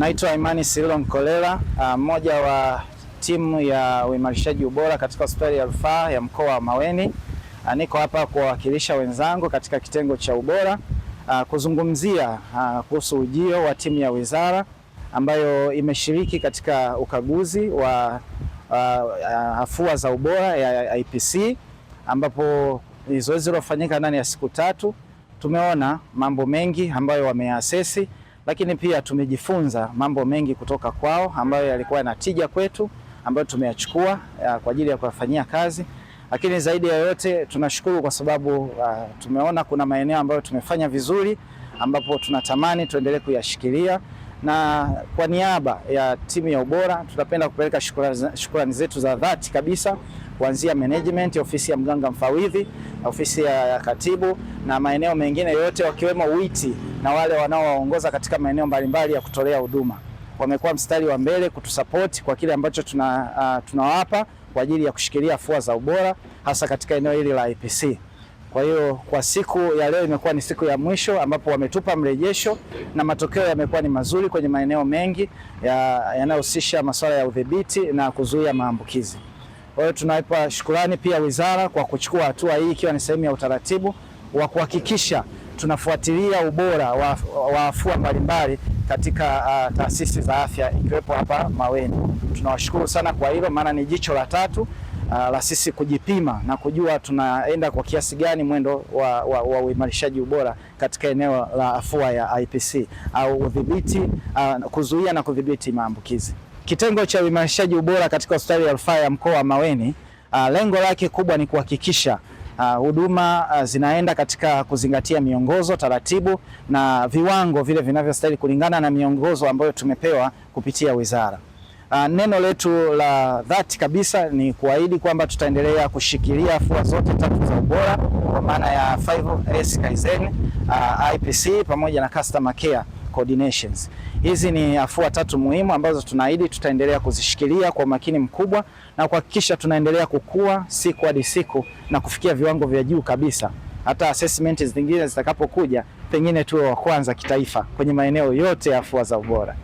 Naitwa Imani Sililo Nkolela, mmoja wa timu ya uimarishaji ubora katika hospitali ya rufaa ya mkoa wa Maweni. Niko hapa kuwakilisha wenzangu katika kitengo cha ubora kuzungumzia kuhusu ujio wa timu ya wizara ambayo imeshiriki katika ukaguzi wa afua za ubora ya IPC, ambapo zoezi lilofanyika ndani ya siku 3. Tumeona mambo mengi ambayo wameasesi, lakini pia tumejifunza mambo mengi kutoka kwao ambayo yalikuwa yana tija kwetu, ambayo tumeyachukua kwa ajili ya kuyafanyia kazi. Lakini zaidi ya yote tunashukuru kwa sababu tumeona kuna maeneo ambayo tumefanya vizuri, ambapo tunatamani tuendelee kuyashikilia, na kwa niaba ya timu ya ubora tunapenda kupeleka shukrani zetu za dhati kabisa kuanzia management, ofisi ya mganga mfawidhi, ofisi ya katibu na maeneo mengine yote, wakiwemo witi na wale wanaowaongoza katika maeneo mbalimbali ya kutolea huduma. Wamekuwa mstari wa mbele kutusupport kwa kile ambacho tunawapa kwa ajili ya kushikilia afua za ubora hasa katika eneo hili la IPC. Kwa hiyo kwa siku ya leo imekuwa ni siku ya mwisho ambapo wametupa mrejesho na matokeo yamekuwa ni mazuri kwenye maeneo mengi yanayohusisha masuala ya udhibiti na kuzuia maambukizi. Kwa hiyo tunaipa shukrani pia wizara kwa kuchukua hatua hii, ikiwa ni sehemu ya utaratibu wa kuhakikisha tunafuatilia ubora wa afua mbalimbali katika taasisi za afya ikiwepo hapa Maweni. Tunawashukuru sana kwa hilo, maana ni jicho la tatu la sisi kujipima na kujua tunaenda kwa kiasi gani mwendo wa uimarishaji ubora katika eneo la afua ya IPC au udhibiti, kuzuia na kudhibiti maambukizi. Kitengo cha uimarishaji ubora katika hospitali ya rufaa ya mkoa wa Maweni, lengo lake kubwa ni kuhakikisha huduma zinaenda katika kuzingatia miongozo, taratibu na viwango vile vinavyostahili kulingana na miongozo ambayo tumepewa kupitia wizara. Neno letu la dhati kabisa ni kuahidi kwamba tutaendelea kushikilia afua zote 3 za ubora kwa maana ya 5S Kaizen, IPC pamoja na customer care coordinations. Hizi ni afua 3 muhimu ambazo tunaahidi tutaendelea kuzishikilia kwa makini mkubwa na kuhakikisha tunaendelea kukua siku hadi siku na kufikia viwango vya juu kabisa. Hata assessment zingine zitakapokuja, pengine tuwe wa kwanza kitaifa kwenye maeneo yote ya afua za ubora.